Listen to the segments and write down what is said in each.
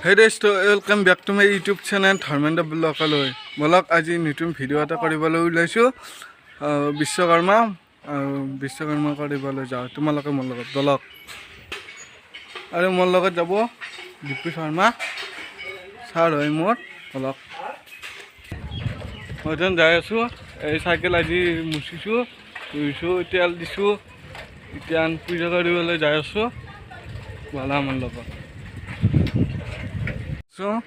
Hey guys, welcome back to my YouTube channel Dharmendra Blog লৈ বলক আজি নতুন ভিডিও এটা কৰিবলৈ ওলাইছো বিশ্বকৰ্মা কৰিবলৈ যাওঁ তোমালোকে মোৰ লগত বলক আৰু মোৰ লগত যাব দীপু শৰ্মা ছাৰ হয় মোৰ বলক মই যাই আছো এই সাইকেল আজি মুছিছো ধুইছো তেল দিছো এতিয়া পূজা কৰিবলৈ যাই আছো ভালা মোৰ লগত So,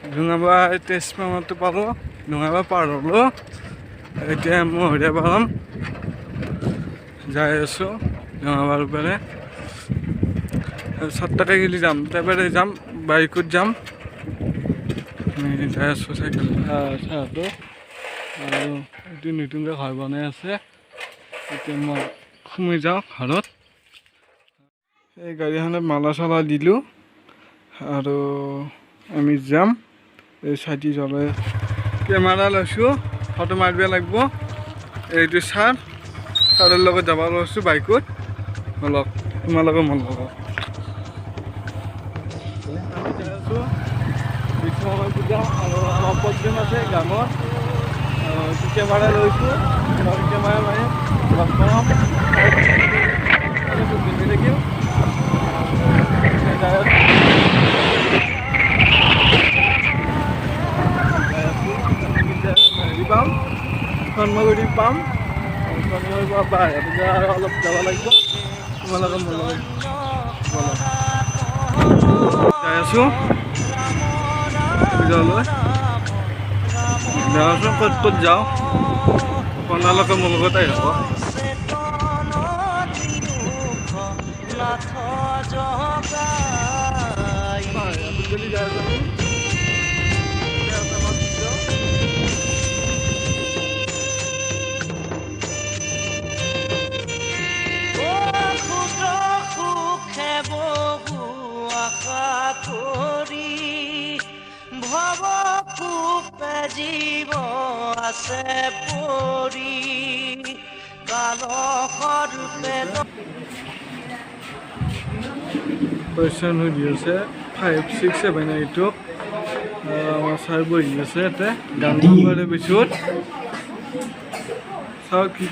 Dungaba test mamatu paro, Dungaba parolo, Moria balam, Jayaso, Dungaba bere, Sataki jump, Tabere jump, Baiku jump, Jayaso cycle, Sato, do Nitunga Harbonese, Kumiza, Harot, a Gariana Malasala Dilu. আৰু আমি যাম এই সাইটি চলে কেমেৰা লৈছো photo মাৰিব লাগিব এইটো ছাৰৰ লগত যাব লৈছো বাইকত বলক তোমালোকে মন লগ পূজা আৰু প্ৰগ্ৰেম আছে গাঁৱত কেমেৰা লৈছো কেমেৰা মাৰি লগ পাম দেখিম পাম কৰ্মগুৰি পাম অলপ যাব লাগিব তোমালোকে মোৰ লগত যাই আছো পূজালৈ যাওঁচোন ক'ত যাওঁ আপোনালোকে মোৰ লগত আহিব জীৱ আছে পৰি কালখৰ কোৱেশ্যন সুধি আছে 5, 6, 7, 8 আমাৰ ছাৰ বহি আছে ইয়াতে গান গাবলৈ পিছত চাওক কি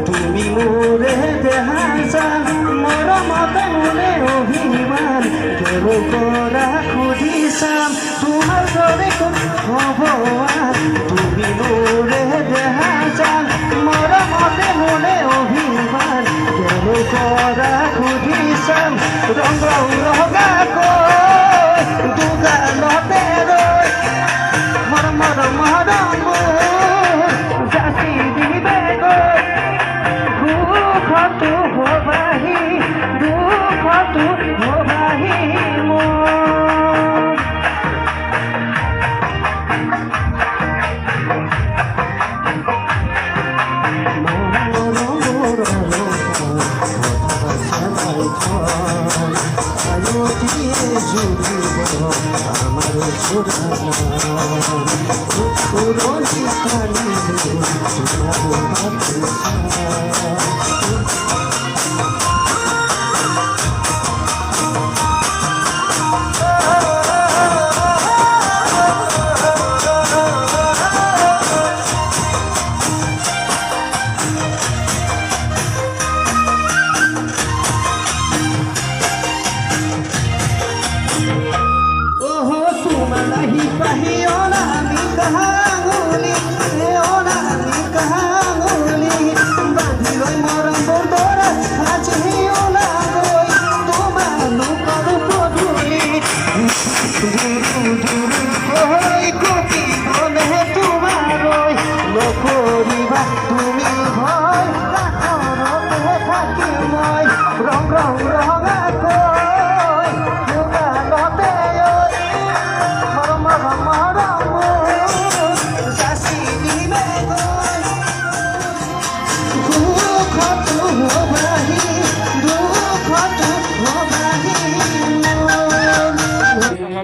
তুমি মোৰে দেহাসান মৰমতে মোলে অভিমান কেৰ কৰা খুজিছাম তোমাৰ দৰে কোন ভগৱান তুমি মোৰে দেহাসান মৰমতে মোলে অভিমান কেৰ কৰা খুজিছাম ৰং ৰং ৰগাকৈ দোকানতে ৰৈ মৰমৰ মৰম যাচি দিবে দুখটো হবাহি দুখটো হবাহি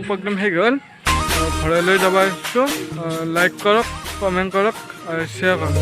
প্ৰগ্ৰেম হৈ গ'ল ঘৰলৈ যাব আহিছোঁ লাইক কৰক কমেণ্ট কৰক আৰু শ্বেয়াৰ কৰক